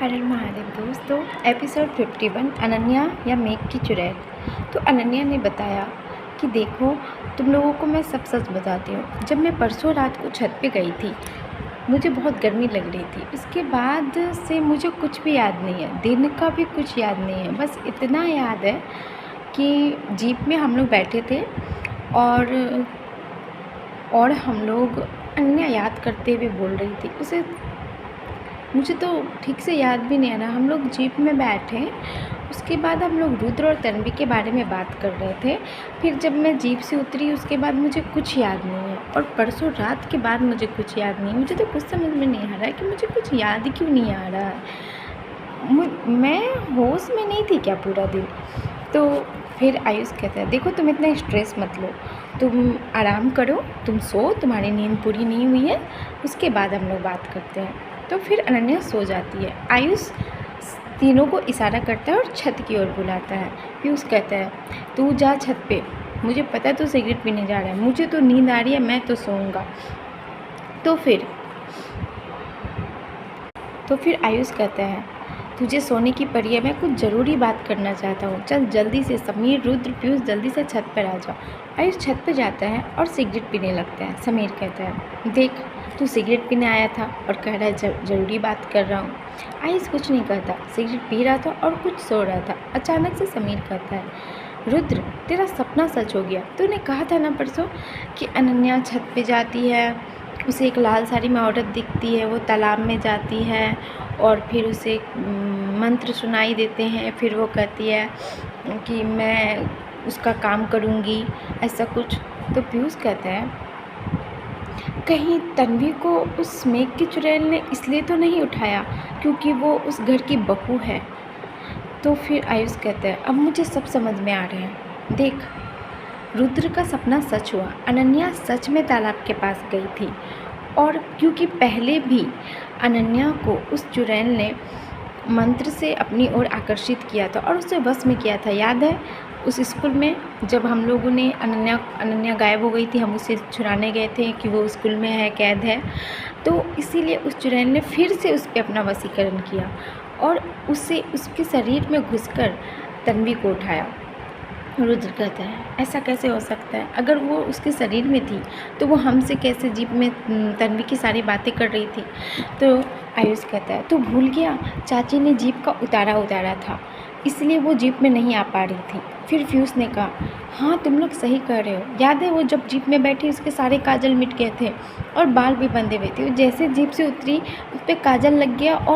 हर हर महादेव दोस्तों, एपिसोड 51 अनन्या या मेघ की चुड़ैल। तो अनन्या ने बताया कि देखो, तुम लोगों को मैं सब सच बताती हूँ। जब मैं परसों रात को छत पे गई थी, मुझे बहुत गर्मी लग रही थी। उसके बाद से मुझे कुछ भी याद नहीं है, दिन का भी कुछ याद नहीं है। बस इतना याद है कि जीप में हम लोग बैठे थे और हम लोग, अनन्या याद करते हुए बोल रही थी, उसे मुझे तो ठीक से याद भी नहीं आ रहा। हम लोग जीप में बैठे, उसके बाद हम लोग रुद्र और तन्वी के बारे में बात कर रहे थे। फिर जब मैं जीप से उतरी, उसके बाद मुझे कुछ याद नहीं है। और परसों रात के बाद मुझे कुछ याद नहीं है। मुझे तो कुछ समझ में नहीं आ रहा है कि मुझे कुछ याद क्यों नहीं आ रहा है। मैं होश में नहीं थी क्या पूरा दिन? तो फिर आयुष कहता है, देखो तुम इतना स्ट्रेस मत लो, तुम आराम करो, तुम सो, तुम्हारी नींद पूरी नहीं हुई है, उसके बाद हम लोग बात करते हैं। तो फिर अनन्या सो जाती है। आयुष तीनों को इशारा करता है और छत की ओर बुलाता है। पीयूष कहता है, तू जा छत पे, मुझे पता है तू सिगरेट पीने जा रहा है, मुझे तो नींद आ रही है, मैं तो सोऊंगा। तो फिर आयुष कहता है, तुझे सोने की पड़ी है, मैं कुछ ज़रूरी बात करना चाहता हूँ, चल जल्दी से, समीर, रुद्र, पीयूष जल्दी से छत पर आ जाओ। आयुष छत पर जाता है और सिगरेट पीने लगता है। समीर कहता है, देख, तू सिगरेट पीने आया था और कह रहा है ज़रूरी बात कर रहा हूँ। आयुष कुछ नहीं कहता, सिगरेट पी रहा था और कुछ सो रहा था। अचानक से समीर कहता है, रुद्र, तेरा सपना सच हो गया। तूने कहा था ना परसों कि अनन्या छत पे जाती है, उसे एक लाल साड़ी में औरत दिखती है, वो तालाब में जाती है और फिर उसे मंत्र सुनाई देते हैं। फिर वो कहती है कि मैं उसका काम करूँगी, ऐसा कुछ। तो पीयूष कहता है, कहीं तन्वी को उस मेघ की चुड़ैल ने इसलिए तो नहीं उठाया क्योंकि वो उस घर की बहू है? तो फिर आयुष कहता है, अब मुझे सब समझ में आ रहा है। देख, रुद्र का सपना सच हुआ, अनन्या सच में तालाब के पास गई थी। और क्योंकि पहले भी अनन्या को उस चुड़ैल ने मंत्र से अपनी ओर आकर्षित किया था और उसे वश में किया था। याद है उस स्कूल में जब हम लोगों ने अनन्या गायब हो गई थी, हम उसे छुड़ाने गए थे कि वो स्कूल में है, कैद है। तो इसीलिए उस चुड़ैल ने फिर से उस पर अपना वशीकरण किया और उसे उसके शरीर में घुसकर तन्वी को उठाया। रुद्र कहता है, ऐसा कैसे हो सकता है? अगर वो उसके शरीर में थी तो वो हमसे कैसे जीप में तन्वी की सारी बातें कर रही थी? तो आयुष कहता है, तू भूल गया, चाची ने जीप का उतारा था, इसलिए वो जीप में नहीं आ पा रही थी। फिर पीयूष ने कहा, हाँ तुम लोग सही कह रहे हो। याद है वो जब जीप में बैठी, उसके सारे काजल मिट गए थे और बाल भी बंधे हुए थे। जैसे जीप से उतरी, उस पर काजल लग गया और